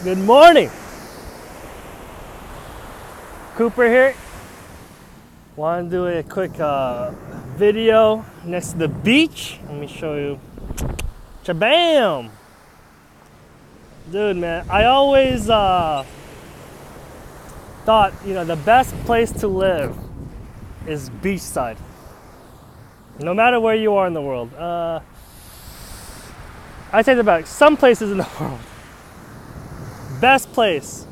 Good morning. Cooper here. Want to do a quick video next to the beach. Let me show you. Cha-bam! Dude, man, I always thought, the best place to live is beachside. No matter where you are in the world. I take it back. Some places in the world. Best place.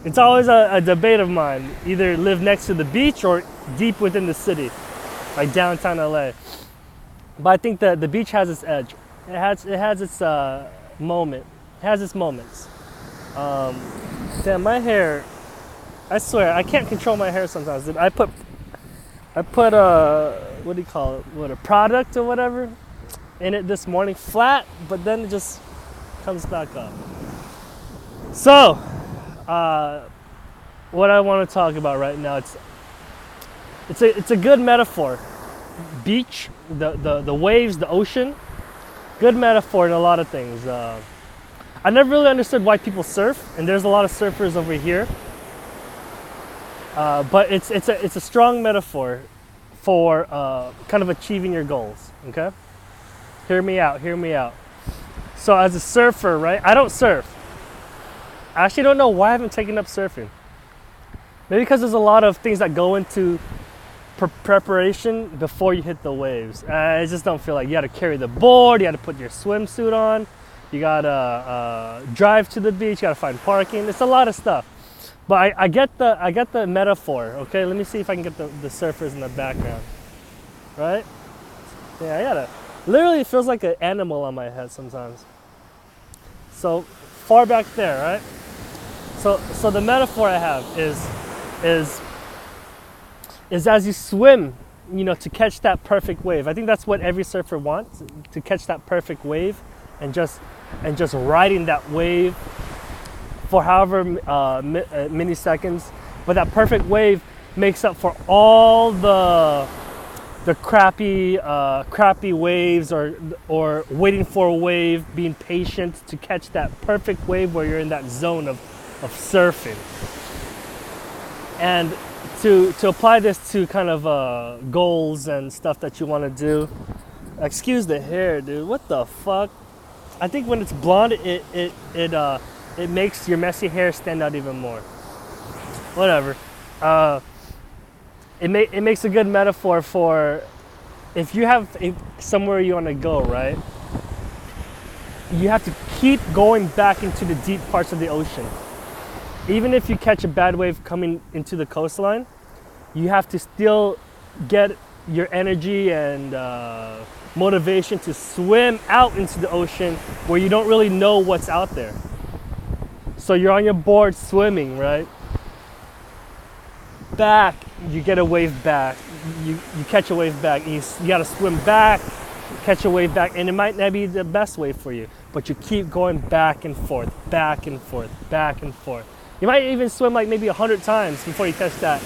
It's always a debate of mine. Either live next to the beach or deep within the city, like downtown LA. But I think the beach has its edge. It has its moment. It has its moments. Damn, my hair. I swear, I can't control my hair sometimes. I put what do you call it? A product or whatever in it this morning, flat, but then it just comes back up. So, what I want to talk about right now, it's a good metaphor. Beach, the waves, the ocean, good metaphor in a lot of things. I never really understood why people surf, and there's a lot of surfers over here. But it's a strong metaphor for kind of achieving your goals. Okay, hear me out. So as a surfer, right? I don't surf. I actually don't know why I haven't taken up surfing. Maybe because there's a lot of things that go into preparation before you hit the waves. I just don't feel like you got to carry the board, you got to put your swimsuit on, you got to drive to the beach, you got to find parking. It's a lot of stuff. But I get the metaphor. Okay, let me see if I can get the surfers in the background. Right? Yeah, I gotta. Literally, it feels like an animal on my head sometimes. So far back there, right? So the metaphor I have is as you swim, to catch that perfect wave. I think that's what every surfer wants, to catch that perfect wave, and just riding that wave for however many seconds. But that perfect wave makes up for all the crappy waves or waiting for a wave, being patient to catch that perfect wave where you're in that zone of surfing. And to apply this to kind of goals and stuff that you want to do. Excuse the hair, dude. What the fuck? I think when it's blonde, it makes your messy hair stand out even more. Whatever. It makes a good metaphor for if you have somewhere you want to go, right? You have to keep going back into the deep parts of the ocean. Even if you catch a bad wave coming into the coastline, you have to still get your energy and motivation to swim out into the ocean where you don't really know what's out there. So you're on your board swimming, right? Back, you get a wave back. You catch a wave back. And you got to swim back, catch a wave back, and it might not be the best wave for you, but you keep going back and forth, back and forth, back and forth. You might even swim like maybe 100 times before you catch that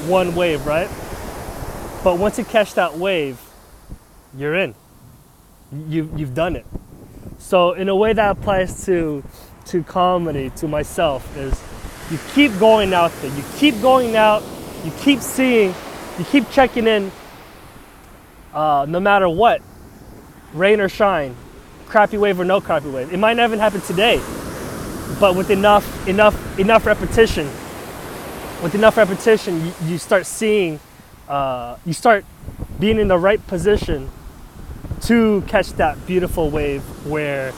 one wave, right? But once you catch that wave, you're in. You've done it. So in a way that applies to comedy, to myself, is you keep going out there. You keep going out. You keep seeing. You keep checking in. No matter what, rain or shine, crappy wave or no crappy wave. It might not even happen today, but with enough repetition, you start seeing. You start being in the right position to catch that beautiful wave where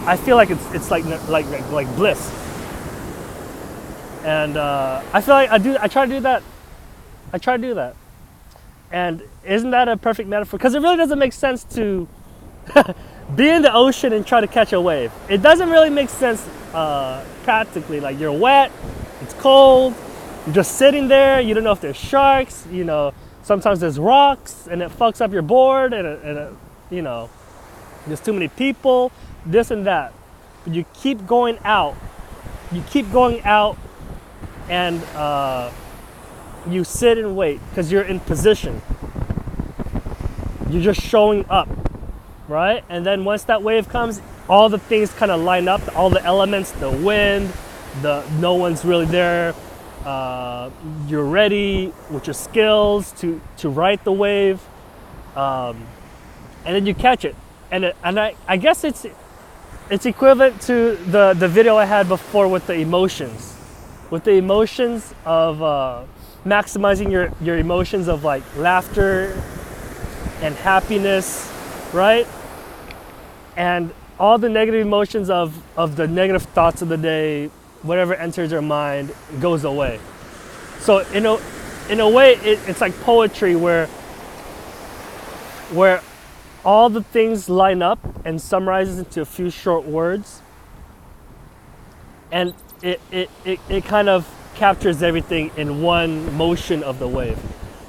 I feel like it's like bliss. And I feel like I try to do that. And isn't that a perfect metaphor? Because it really doesn't make sense to be in the ocean and try to catch a wave. It doesn't really make sense practically. Like, you're wet, it's cold, you're just sitting there, you don't know if there's sharks, sometimes there's rocks and it fucks up your board and there's too many people, this and that. But you keep going out. And you sit and wait because you're in position. You're just showing up, right? And then once that wave comes, all the things kind of line up, all the elements, the wind, no one's really there. You're ready with your skills to ride the wave, and then you catch it. And I guess it's equivalent to the video I had before with the emotions, of maximizing your emotions of like laughter and happiness, right? And all the negative emotions of the negative thoughts of the day, whatever enters your mind goes away. So in a way, it's like poetry where all the things line up and summarizes into a few short words, and it kind of captures everything in one motion of the wave.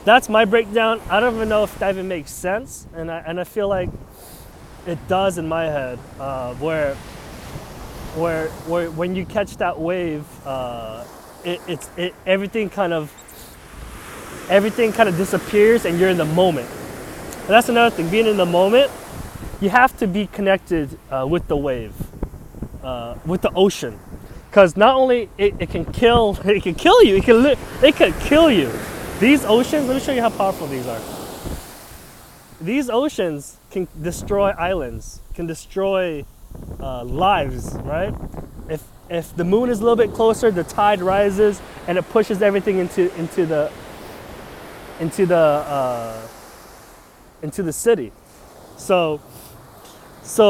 That's my breakdown. I don't even know if that even makes sense, and I feel like it does in my head. Where when you catch that wave, everything kind of disappears, and you're in the moment. And that's another thing. Being in the moment, you have to be connected with the wave, with the ocean, because not only it can kill you, it can kill you. These oceans, let me show you how powerful these are. These oceans can destroy islands, can destroy lives, right? If the moon is a little bit closer, the tide rises and it pushes everything into the city. So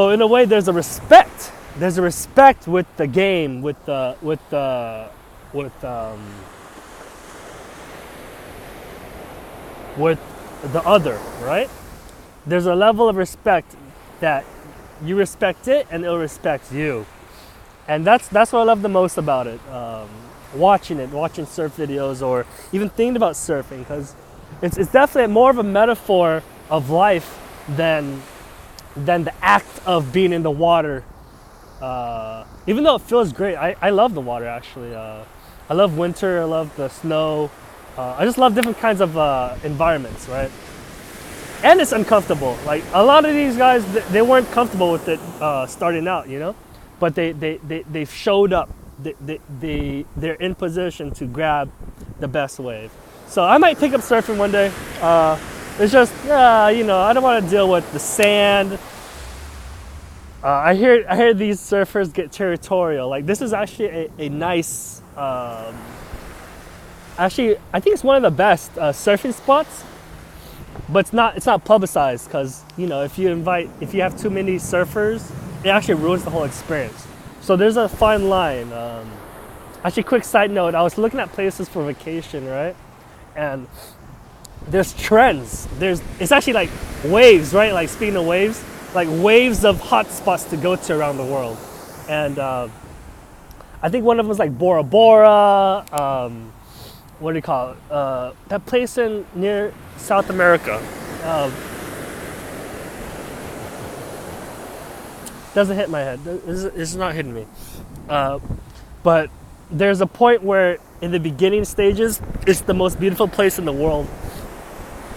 in a way, there's a respect. There's a respect with the game, with the other, right? There's a level of respect that you respect it and it'll respect you. And that's what I love the most about it. Watching surf videos, or even thinking about surfing, because it's definitely more of a metaphor of life than the act of being in the water. Even though it feels great, I love the water actually. I love winter, I love the snow. I just love different kinds of environments, right? And it's uncomfortable. Like a lot of these guys, they weren't comfortable with it starting out, you know, but they've showed up. They're in position to grab the best wave. So I might pick up surfing one day. It's just, you know, I don't want to deal with the sand. I hear these surfers get territorial. Like this is actually a nice. Actually, I think it's one of the best surfing spots, but it's not publicized, because you know if you have too many surfers, it actually ruins the whole experience. So there's a fine line. Actually, quick side note: I was looking at places for vacation, right? And there's trends. It's actually like waves, right? Like speaking of waves, like waves of hot spots to go to around the world, and I think one of them was like Bora Bora. What do you call it? That place near South America. Doesn't hit my head. It's not hitting me. But there's a point where in the beginning stages, it's the most beautiful place in the world.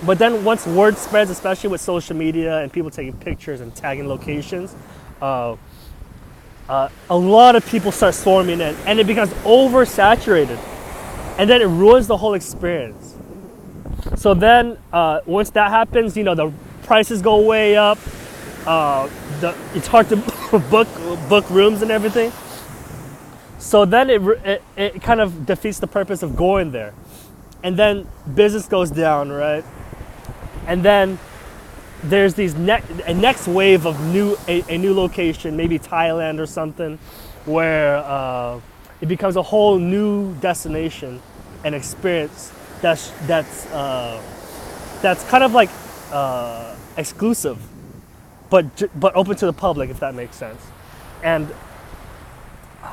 But then once word spreads, especially with social media and people taking pictures and tagging locations, a lot of people start swarming in, and it becomes oversaturated. And then it ruins the whole experience. So then, once that happens, you know, the prices go way up. It's hard to book rooms and everything. So then it kind of defeats the purpose of going there. And then business goes down, right? And then there's a next wave of a new location, maybe Thailand or something, where it becomes a whole new destination and experience that's kind of like exclusive, but open to the public, if that makes sense. And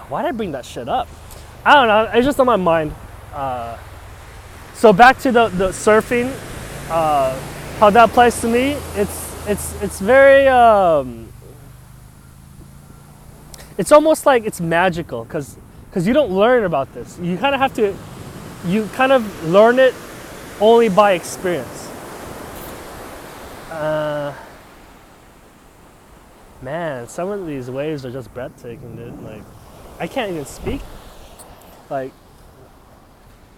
why did I bring that shit up? I don't know. It's just on my mind. So back to the surfing, how that applies to me. It's very. It's almost like it's magical, because you don't learn about this. You kind of learn it only by experience. Man, some of these waves are just breathtaking, dude. Like, I can't even speak. Like,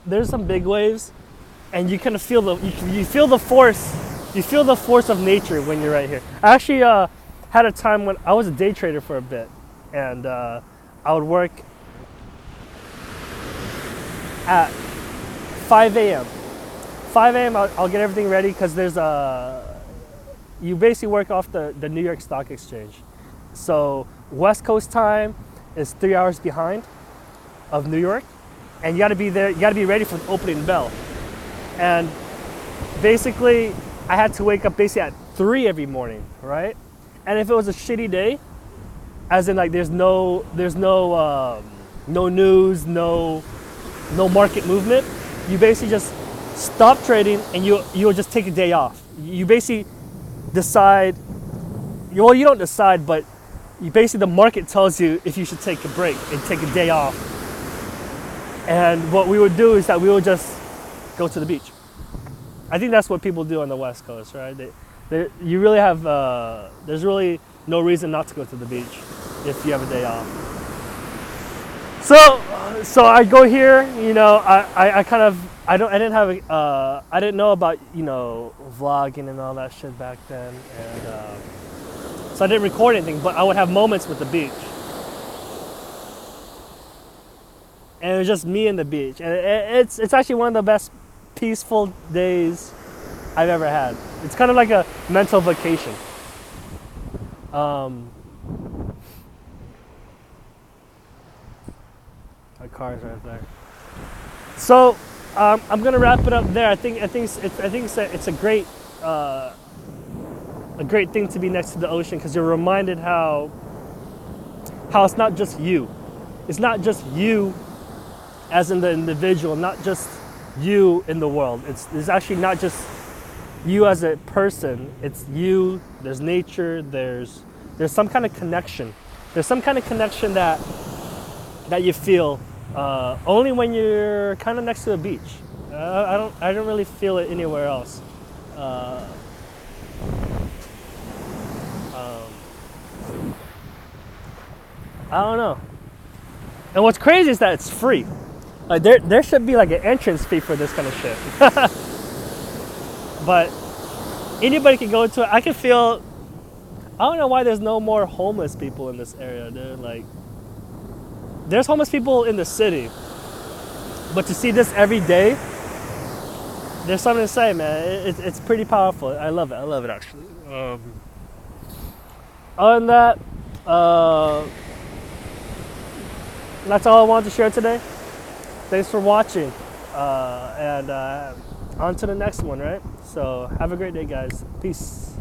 there's some big waves, and you kind of feel you feel the force. You feel the force of nature when you're right here. I actually had a time when I was a day trader for a bit, and I would work at 5 a.m. 5 a.m. I'll get everything ready because there's you basically work off the New York Stock Exchange. So West Coast time is 3 hours behind of New York, and you got to be there. You got to be ready for the opening bell. And basically, I had to wake up basically at 3 every morning, right? And if it was a shitty day, as in like there's no news, no market movement, you basically just stop trading and you'll just take a day off. You basically decide, well, you don't decide, but you basically, the market tells you if you should take a break and take a day off. And what we would do is that we would just go to the beach. I think that's what people do on the West Coast, right? You really have, there's really no reason not to go to the beach if you have a day off. So I go here, you know, I didn't know about, you know, vlogging and all that shit back then. And so I didn't record anything, but I would have moments with the beach. And it was just me and the beach. And it's actually one of the best peaceful days I've ever had. It's kind of like a mental vacation. My car's right there. So I'm gonna wrap it up there. I think it's a great thing to be next to the ocean because you're reminded how it's not just you. It's not just you as in the individual, not just you in the world. It's actually not just you as a person. It's you. There's nature. There's some kind of connection. There's some kind of connection that you feel only when you're kind of next to a beach. I don't really feel it anywhere else. I don't know. And what's crazy is that it's free. Like there should be like an entrance fee for this kind of shit. But anybody can go to it. I can feel, I don't know why there's no more homeless people in this area, dude. Like, there's homeless people in the city, but to see this every day, there's something to say, man. It's pretty powerful. I love it actually. Other than that, that's all I wanted to share today. Thanks for watching, and on to the next one, right? So have a great day, guys. Peace.